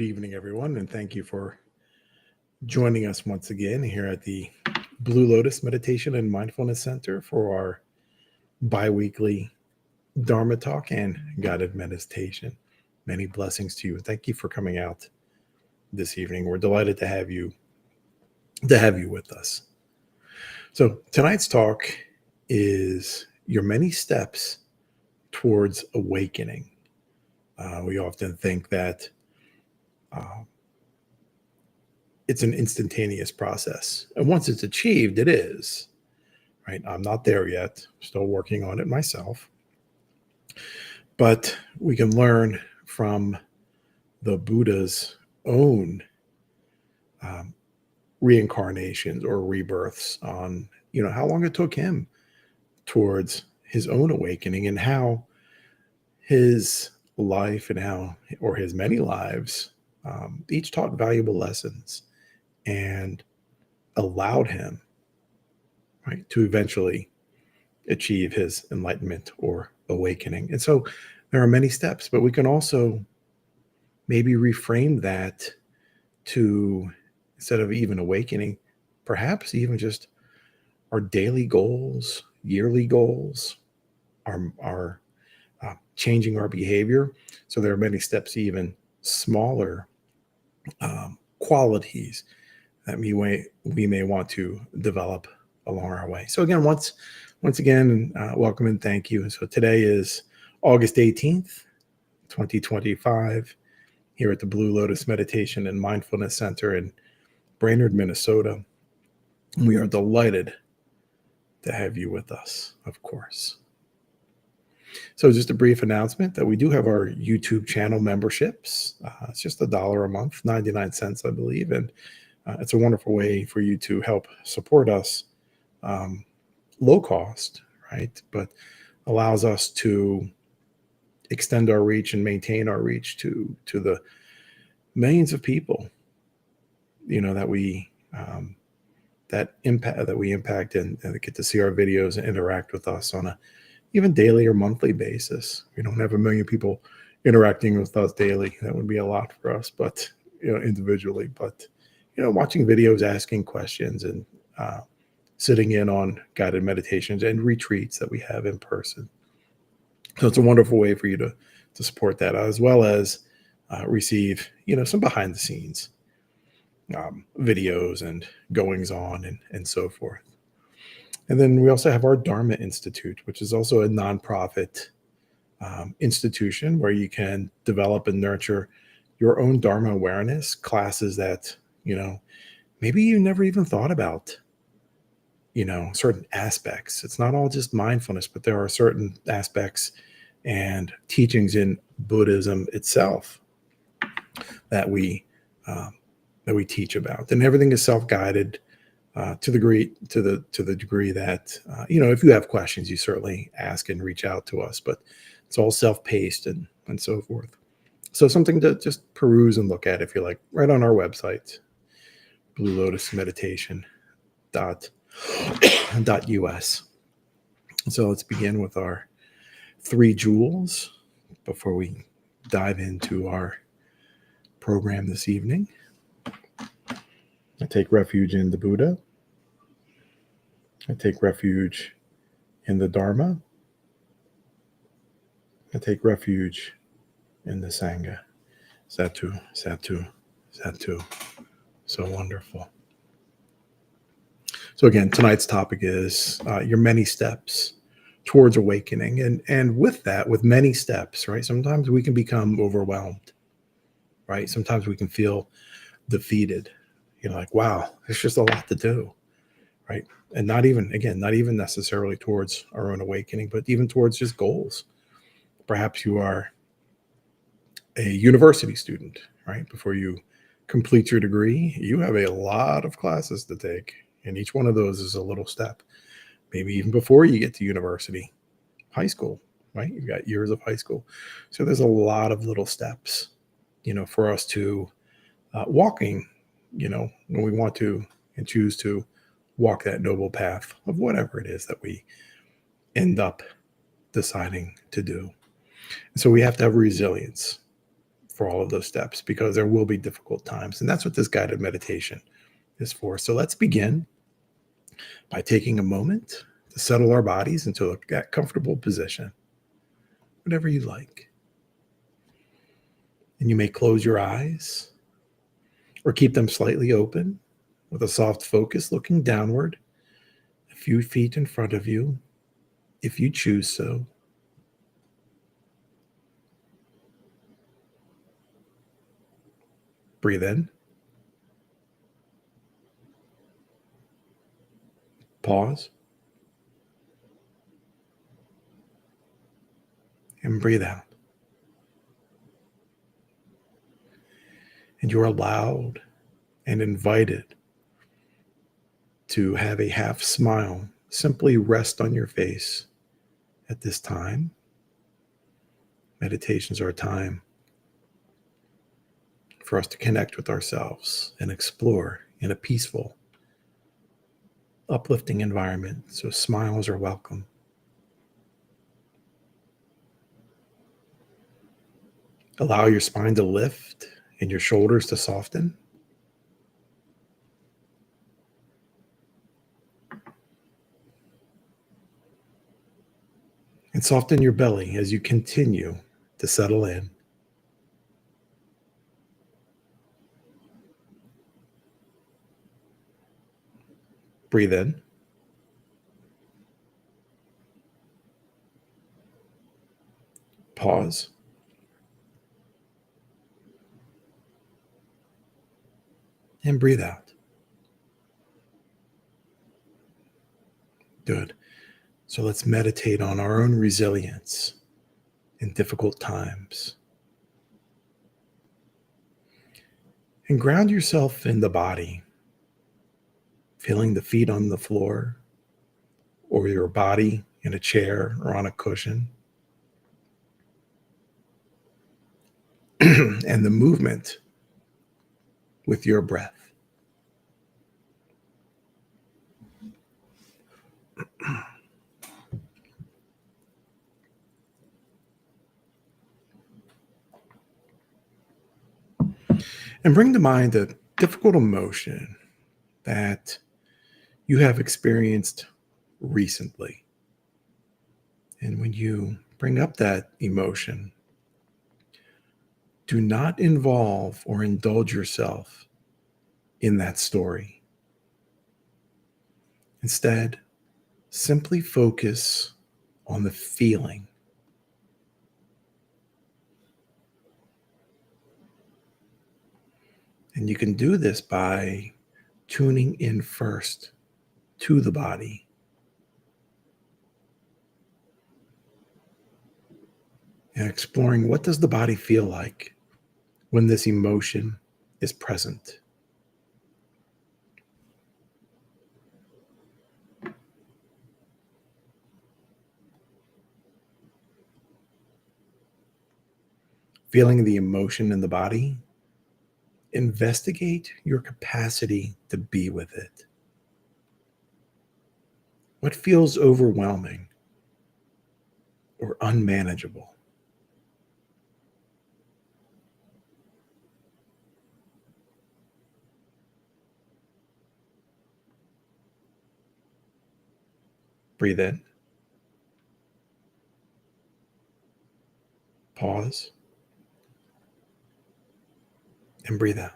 Good evening, everyone, and thank you for joining us once again here at the Blue Lotus Meditation and Mindfulness Center for our bi-weekly Dharma talk and guided meditation. Many blessings to you, and thank you for coming out this evening. We're delighted to have you with us. So tonight's talk is your many steps towards awakening. We often think that it's an instantaneous process. And once it's achieved, it is, right? I'm not there yet, still working on it myself. But we can learn from the Buddha's own reincarnations or rebirths on, how long it took him towards his own awakening and how his life or his many lives, each taught valuable lessons and allowed him, right, to eventually achieve his enlightenment or awakening. And so there are many steps, but we can also maybe reframe that to, instead of even awakening, perhaps even just our daily goals, yearly goals, our changing our behavior. So there are many steps, even smaller qualities that we may want to develop along our way. So again, once again, welcome and thank you. So today is August 18th, 2025, here at the Blue Lotus Meditation and Mindfulness Center in Brainerd, Minnesota. We are delighted to have you with us, of course. So just a brief announcement that we do have our YouTube channel memberships. It's just $1 a month, 99 cents, I believe. And it's a wonderful way for you to help support us, low cost, right? But allows us to extend our reach and maintain our reach to the millions of people, that we impact and get to see our videos and interact with us on a even daily or monthly basis. We don't have 1 million people interacting with us daily. That would be a lot for us, but individually. But watching videos, asking questions, and sitting in on guided meditations and retreats that we have in person. So it's a wonderful way for you to support that, as well as receive some behind the scenes videos and goings on and so forth. And then we also have our Dharma Institute, which is also a nonprofit institution where you can develop and nurture your own Dharma awareness, classes that, maybe you never even thought about, certain aspects. It's not all just mindfulness, but there are certain aspects and teachings in Buddhism itself that we teach about. And everything is self-guided. To the degree that if you have questions, you certainly ask and reach out to us, but it's all self-paced and so forth. So something to just peruse and look at if you like, right on our website, bluelotusmeditation.us. So let's begin with our 3 jewels before we dive into our program this evening. I take refuge in the Buddha. I take refuge in the Dharma. I take refuge in the Sangha. Sathu, Sathu, Sathu. So wonderful. So again, tonight's topic is your many steps towards awakening. And with that, with many steps, right? Sometimes we can become overwhelmed, right? Sometimes we can feel defeated. Like, wow, there's just a lot to do, right? And not even necessarily towards our own awakening, but even towards just goals. Perhaps you are a university student, right? Before you complete your degree, you have a lot of classes to take. And each one of those is a little step. Maybe even before you get to university, high school, right? You've got years of high school. So there's a lot of little steps, for us to walking, when we want to and choose to walk that noble path of whatever it is that we end up deciding to do. And so we have to have resilience for all of those steps, because there will be difficult times. And that's what this guided meditation is for. So let's begin by taking a moment to settle our bodies into a comfortable position, whatever you like. And you may close your eyes or keep them slightly open with a soft focus looking downward a few feet in front of you, if you choose so. Breathe in. Pause. And breathe out. And you're allowed and invited to have a half smile simply rest on your face at this time. Meditations are a time for us to connect with ourselves and explore in a peaceful, uplifting environment. So smiles are welcome. Allow your spine to lift and your shoulders to soften. And soften your belly as you continue to settle in. Breathe in. Pause. And breathe out. Good. So let's meditate on our own resilience in difficult times. And ground yourself in the body, feeling the feet on the floor or your body in a chair or on a cushion. And the movement with your breath. And bring to mind a difficult emotion that you have experienced recently. And when you bring up that emotion, do not involve or indulge yourself in that story. Instead, simply focus on the feeling. And you can do this by tuning in first to the body. And exploring, what does the body feel like when this emotion is present? Feeling the emotion in the body, investigate your capacity to be with it. What feels overwhelming or unmanageable? Breathe in. Pause. And breathe out.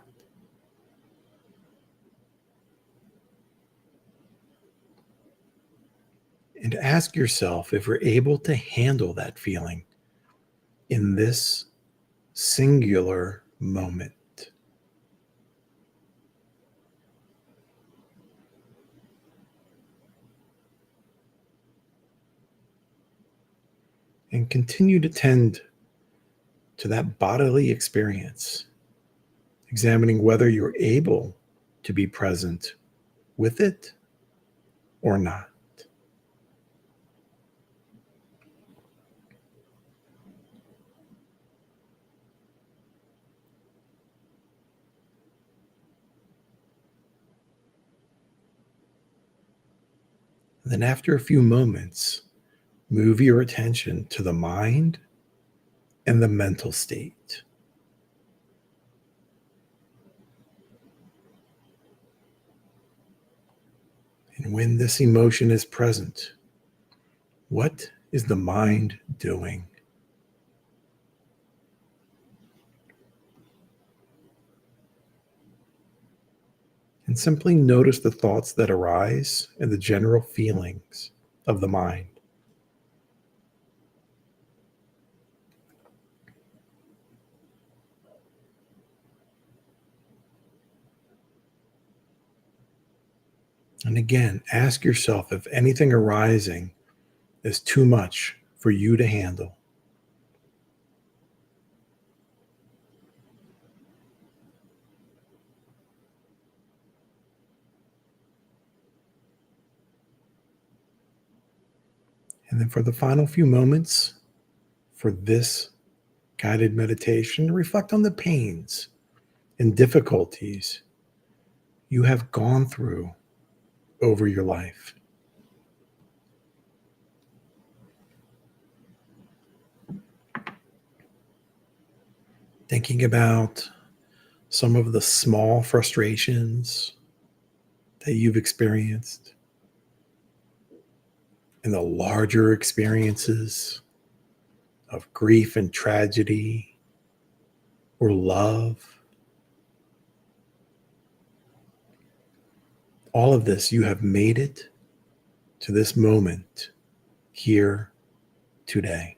And ask yourself if we're able to handle that feeling in this singular moment. And continue to tend to that bodily experience, examining whether you're able to be present with it or not. Then after a few moments, move your attention to the mind and the mental state. And when this emotion is present, what is the mind doing? And simply notice the thoughts that arise and the general feelings of the mind. And again, ask yourself if anything arising is too much for you to handle. And then for the final few moments for this guided meditation, reflect on the pains and difficulties you have gone through over your life. Thinking about some of the small frustrations that you've experienced and the larger experiences of grief and tragedy or love. All of this, you have made it to this moment here today.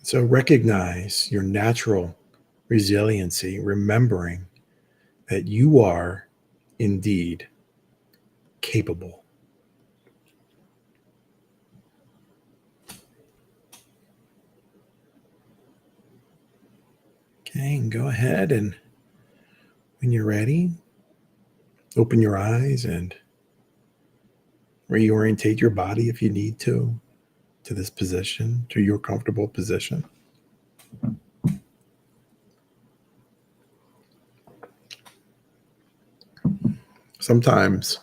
So recognize your natural resiliency, remembering that you are indeed capable. Okay, and go ahead and when you're ready, open your eyes and reorientate your body if you need to this position, to your comfortable position. Sometimes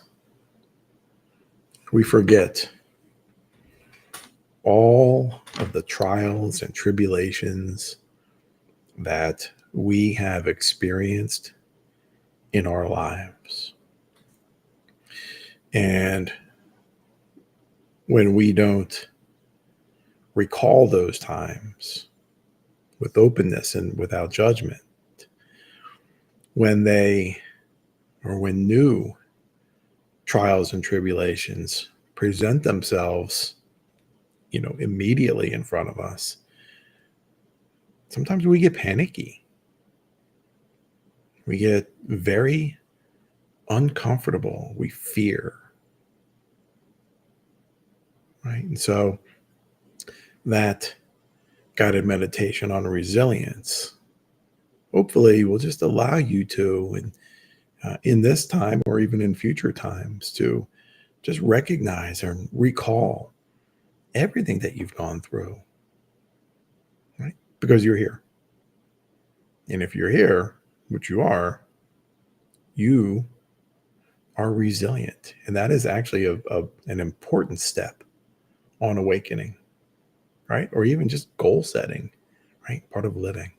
we forget all of the trials and tribulations that we have experienced in our lives. And when we don't recall those times with openness and without judgment, when new trials and tribulations present themselves, immediately in front of us, sometimes we get panicky. We get very uncomfortable. We fear. Right? And so that guided meditation on resilience hopefully will just allow you to, in this time or even in future times, to just recognize and recall everything that you've gone through, right? Because you're here. And if you're here, which you are resilient. And that is actually an important step on awakening, right? Or even just goal setting, right? Part of living.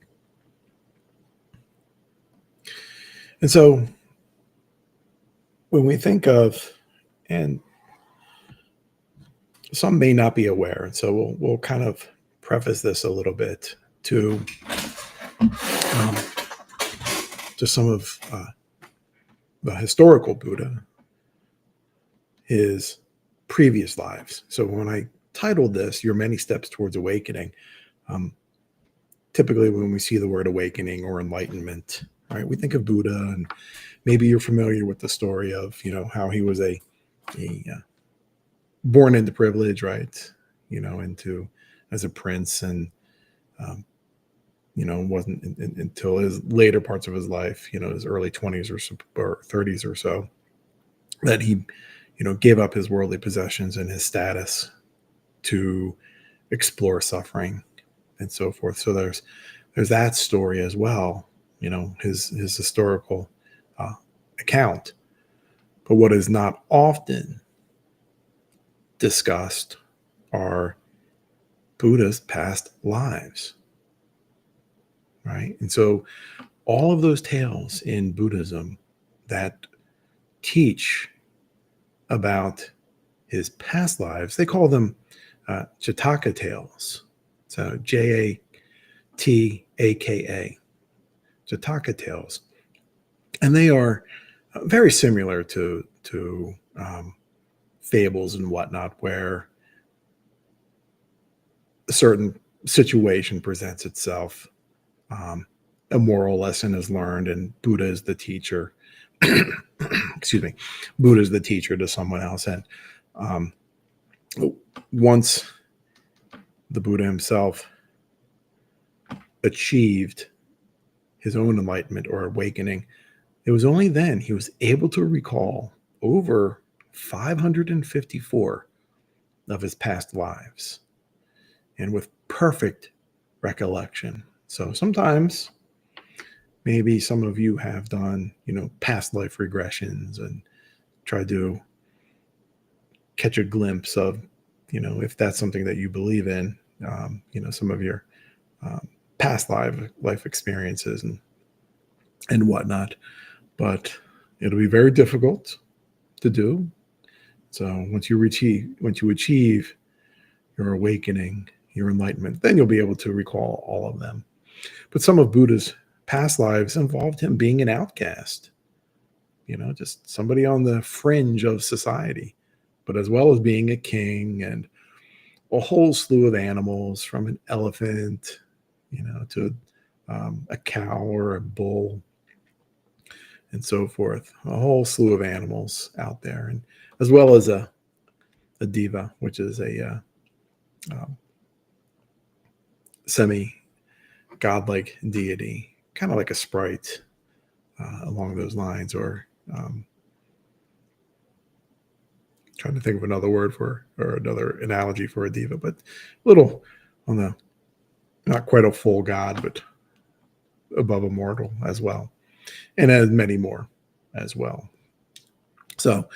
And so when we think of, and some may not be aware, and so we'll kind of preface this a little bit to some of the historical Buddha, his previous lives. So when I titled this, Your Many Steps Towards Awakening, typically when we see the word awakening or enlightenment, right, we think of Buddha, and maybe you're familiar with the story of, how he was a born into privilege, right, into as a prince, and wasn't until his later parts of his life, his early 20s or 30s or so, that he, gave up his worldly possessions and his status to explore suffering and so forth. So there's that story as well, his historical account. But what is not often discussed are Buddha's past lives. right? And so all of those tales in Buddhism that teach about his past lives, they call them Jataka tales. So Jataka, Jataka tales, and they are very similar to fables and whatnot, where a certain situation presents itself, a moral lesson is learned, and Buddha is the teacher. Excuse me, Buddha is the teacher to someone else, and um, once the Buddha himself achieved his own enlightenment or awakening, it was only then he was able to recall over 554 of his past lives, and with perfect recollection. So sometimes maybe some of you have done, past life regressions and tried to catch a glimpse of, if that's something that you believe in, some of your past life experiences and whatnot. But it'll be very difficult to do. So once you achieve your awakening, your enlightenment, then you'll be able to recall all of them. But some of Buddha's past lives involved him being an outcast, just somebody on the fringe of society, but as well as being a king and a whole slew of animals, from an elephant, to a cow or a bull, and so forth. A whole slew of animals out there, and as well as a diva, which is a semi-godlike deity, kind of like a sprite, along those lines, or trying to think of another word or another analogy for a diva, but a little on the, not quite a full god, but above a mortal as well, and as many more as well. So,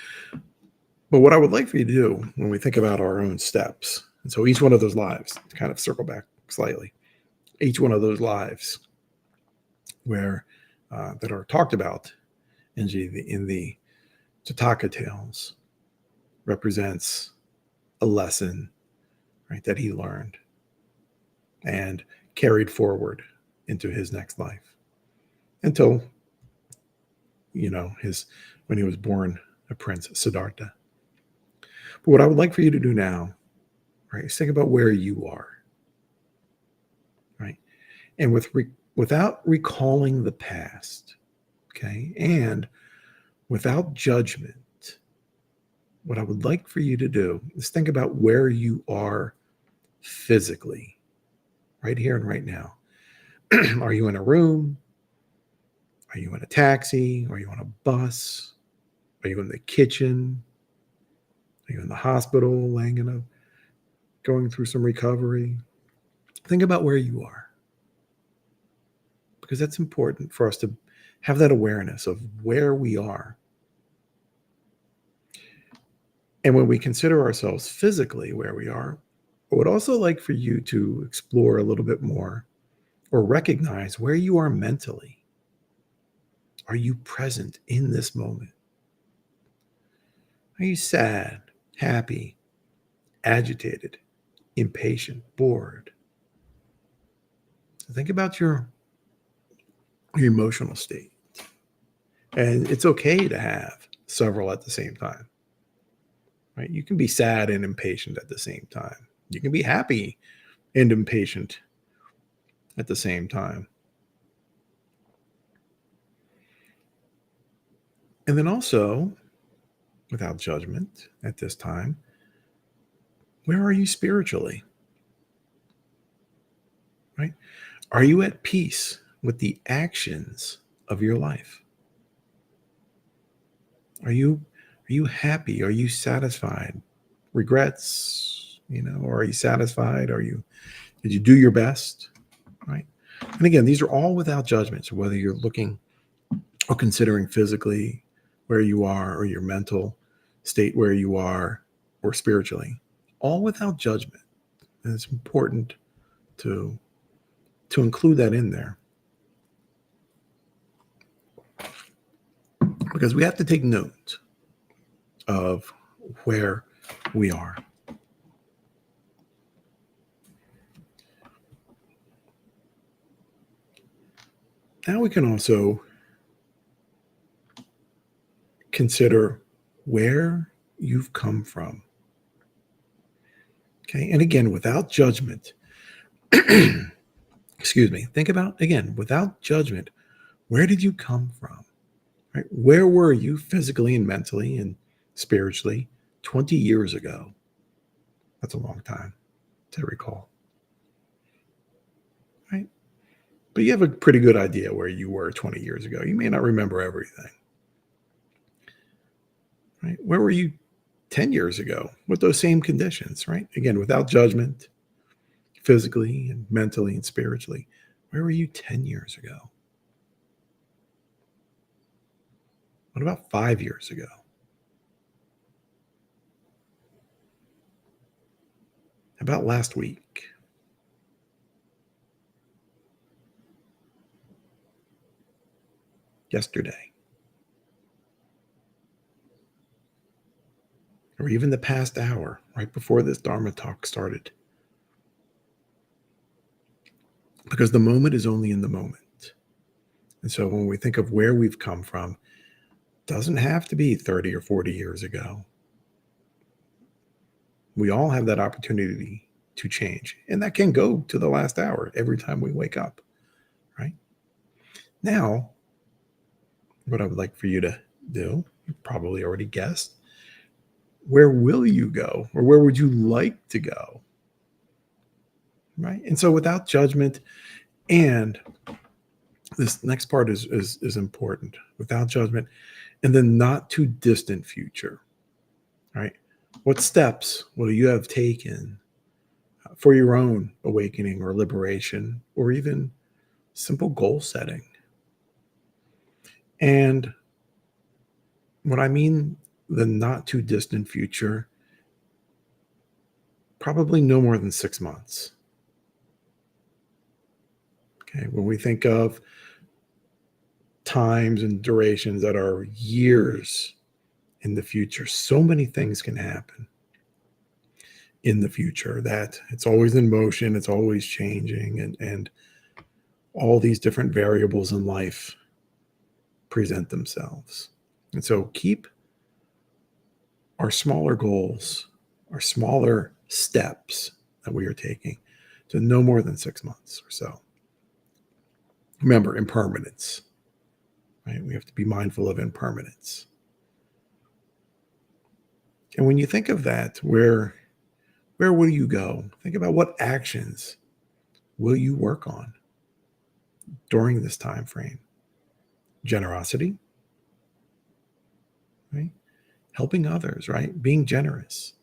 but what I would like for you to do when we think about our own steps, and so each one of those lives, to kind of circle back slightly, each one of those lives where that are talked about in the Jataka tales represents a lesson, right, that he learned and carried forward into his next life until, when he was born a prince, Siddhartha. But what I would like for you to do now, right, is think about where you are, right, and without recalling the past, okay, and without judgment. What I would like for you to do is think about where you are physically, right here and right now. Are you in a room? Are you in a taxi? Are you on a bus? Are you in the kitchen? Are you in the hospital, going through some recovery? Think about where you are, because that's important for us to have that awareness of where we are. And when we consider ourselves physically where we are, I would also like for you to explore a little bit more, or recognize where you are mentally. Are you present in this moment? Are you sad, happy, agitated, impatient, bored? Think about your emotional state. And it's okay to have several at the same time, right? You can be sad and impatient at the same time. You can be happy and impatient at the same time. And then also, without judgment at this time, where are you spiritually? Right? Are you at peace with the actions of your life? Are you happy? Are you satisfied? Regrets, or are you satisfied? Did you do your best? Right? And again, these are all without judgment. So whether you're looking or considering physically where you are, or your mental state where you are, or spiritually, all without judgment. And it's important to include that in there. because we have to take note of where we are. Now we can also consider where you've come from. Okay. And again, without judgment, excuse me, think about, again, without judgment, where did you come from? Right? Where were you physically and mentally and spiritually 20 years ago? That's a long time to recall. Right? But you have a pretty good idea where you were 20 years ago. You may not remember everything. Right? Where were you 10 years ago with those same conditions, right? Again, without judgment, physically and mentally and spiritually. Where were you 10 years ago? What about 5 years ago? How about last week? Yesterday? Or even the past hour, right before this Dharma talk started? Because the moment is only in the moment. And so when we think of where we've come from, it doesn't have to be 30 or 40 years ago. We all have that opportunity to change. And that can go to the last hour every time we wake up, right? Now, what I would like for you to do, you probably already guessed, where will you go, or where would you like to go? Right? And so without judgment, and this next part is important, without judgment, and then not too distant future. Right? What steps will you have taken for your own awakening or liberation, or even simple goal setting? And what I mean, the not too distant future, probably no more than 6 months. Okay, when we think of times and durations that are years in the future, so many things can happen in the future that it's always in motion, it's always changing, and all these different variables in life present themselves. And so keep our smaller goals, our smaller steps that we are taking to no more than 6 months or so. Remember, impermanence, right? We have to be mindful of impermanence. And when you think of that, where will you go? Think about what actions will you work on during this time frame. Generosity, right? Helping others, right? Being generous.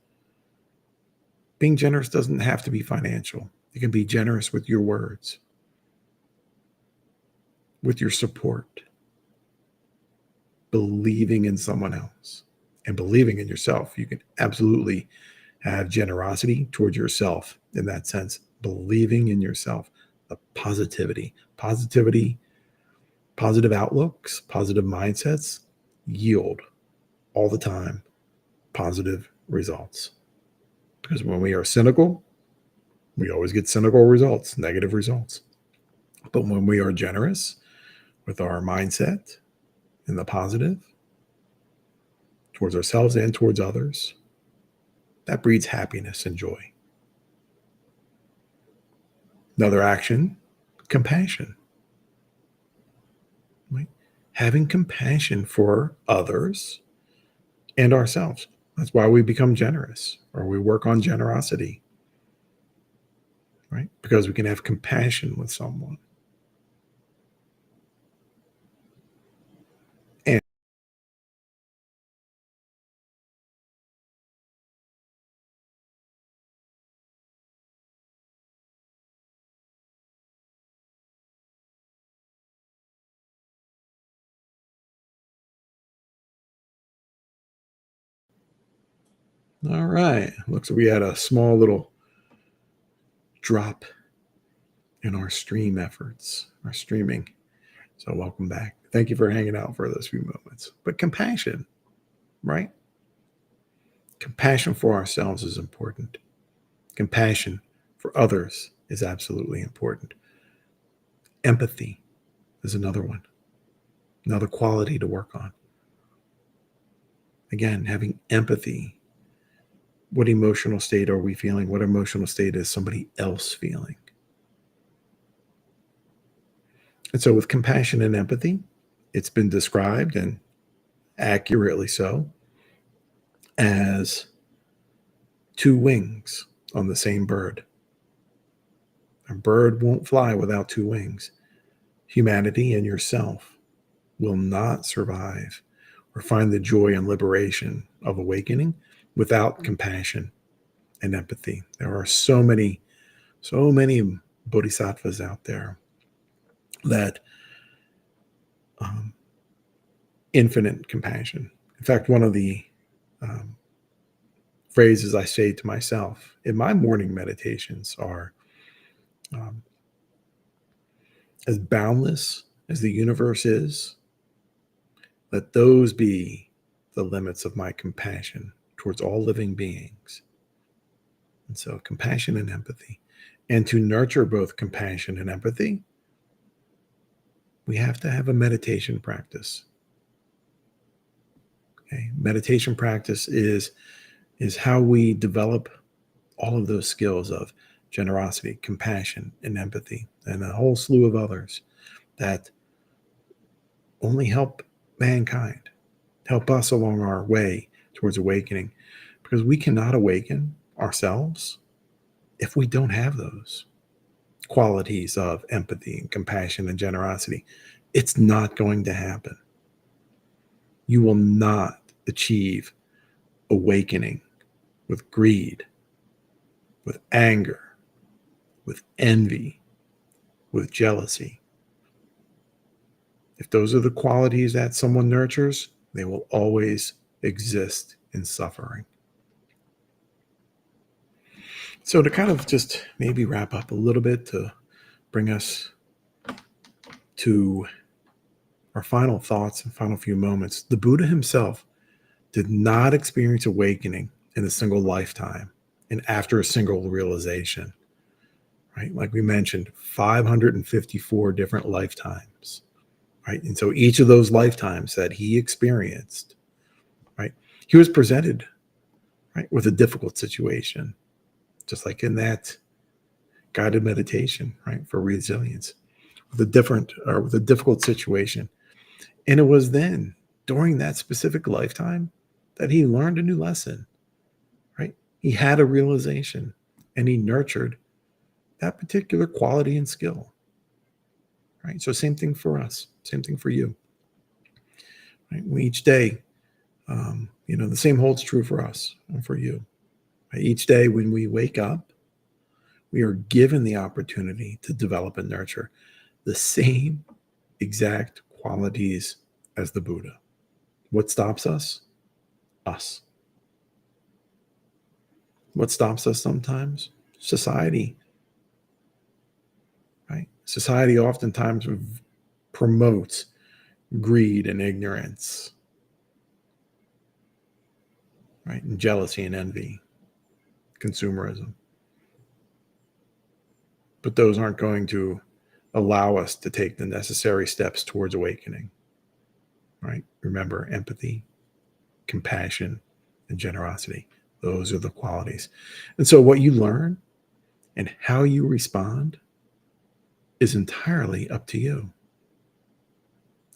Being generous doesn't have to be financial. You can be generous with your words, with your support, believing in someone else, and believing in yourself. You can absolutely have generosity towards yourself in that sense, believing in yourself, the positivity, positive outlooks, positive mindsets yield all the time positive results. Because when we are cynical, we always get cynical results, negative results. But when we are generous with our mindset and the positive towards ourselves and towards others, that breeds happiness and joy. Another action, compassion. Right? Having compassion for others and ourselves. That's why we become generous, or we work on generosity, right? Because we can have compassion with someone. And all right, looks like we had a small little drop in our stream efforts, our streaming. So welcome back. Thank you for hanging out for those few moments. But compassion, right? Compassion for ourselves is important. Compassion for others is absolutely important. Empathy is another one, another quality to work on. Again, having empathy. What emotional state are we feeling? What emotional state is somebody else feeling? And so, with compassion and empathy, it's been described, and accurately so, as two wings on the same bird. A bird won't fly without two wings. Humanity and yourself will not survive or find the joy and liberation of awakening without compassion and empathy. There are so many bodhisattvas out there that infinite compassion. In fact, one of the phrases I say to myself in my morning meditations are, as boundless as the universe is, let those be the limits of my compassion towards all living beings. And so compassion and empathy. And to nurture both compassion and empathy, we have to have a meditation practice. Okay? Meditation practice is how we develop all of those skills of generosity, compassion, and empathy, and a whole slew of others that only help mankind, help us along our way towards awakening, because we cannot awaken ourselves if we don't have those qualities of empathy and compassion and generosity. It's not going to happen. You will not achieve awakening with greed, with anger, with envy, with jealousy. If those are the qualities that someone nurtures, they will always exist in suffering. So to kind of just maybe wrap up a little bit to bring us to our final thoughts and final few moments, the Buddha himself did not experience awakening in a single lifetime and after a single realization, right? Like we mentioned, 554 different lifetimes, right? And so each of those lifetimes that he experienced, right, he was presented, right, with a difficult situation, just like in that guided meditation, right, for resilience, with a difficult situation. And it was then, during that specific lifetime, that he learned a new lesson, right? He had a realization and he nurtured that particular quality and skill, right? So same thing for us, same thing for you, right? We each day, the same holds true for us and for you. Right? Each day when we wake up, we are given the opportunity to develop and nurture the same exact qualities as the Buddha. What stops us? Us. What stops us sometimes? Society, right? Society oftentimes promotes greed and ignorance, right? And jealousy and envy, consumerism. But those aren't going to allow us to take the necessary steps towards awakening, right? Remember, empathy, compassion, and generosity. Those are the qualities. And so what you learn and how you respond is entirely up to you.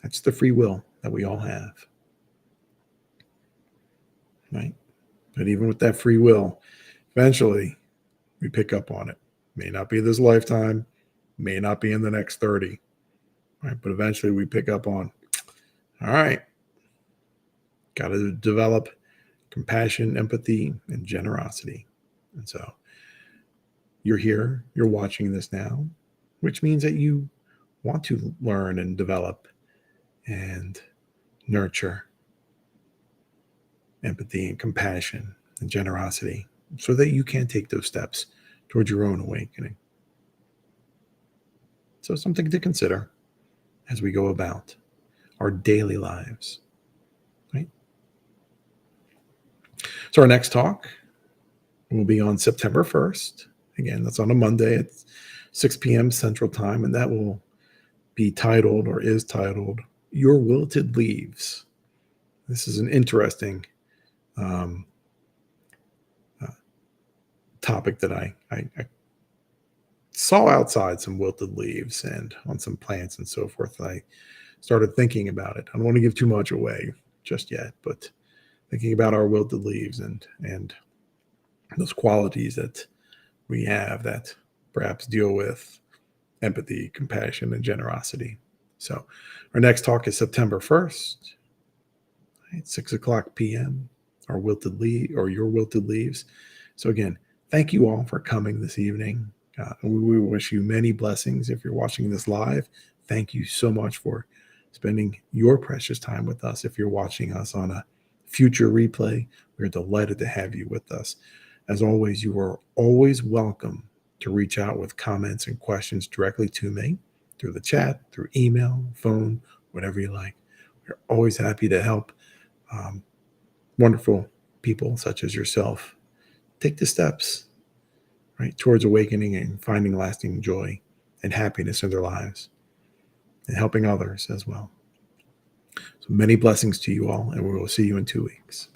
That's the free will that we all have, right? But even with that free will, eventually we pick up on it. May not be this lifetime, may not be in the next 30, right? But eventually we pick up on, all right, got to develop compassion, empathy, and generosity. And so you're here, you're watching this now, which means that you want to learn and develop and nurture empathy and compassion and generosity so that you can take those steps towards your own awakening. So something to consider. as we go about our daily lives, right? So our next talk will be on September 1st. Again, that's on a Monday at 6 p.m. Central Time, and that will be titled, or is titled, Your Wilted Leaves. This is an interesting topic that I saw outside some wilted leaves and on some plants and so forth. I started thinking about it. I don't want to give too much away just yet, but thinking about our wilted leaves and those qualities that we have that perhaps deal with empathy, compassion, and generosity. So our next talk is September 1st at 6 o'clock p.m. Our wilted leaf, or your wilted leaves. So again, thank you all for coming this evening. We wish you many blessings. If you're watching this live, thank you so much for spending your precious time with us. If you're watching us on a future replay, we're delighted to have you with us. As always, you are always welcome to reach out with comments and questions directly to me through the chat, through email, phone, whatever you like. We're always happy to help wonderful people such as yourself take the steps, right, towards awakening and finding lasting joy and happiness in their lives and helping others as well. So many blessings to you all, and we will see you in 2 weeks.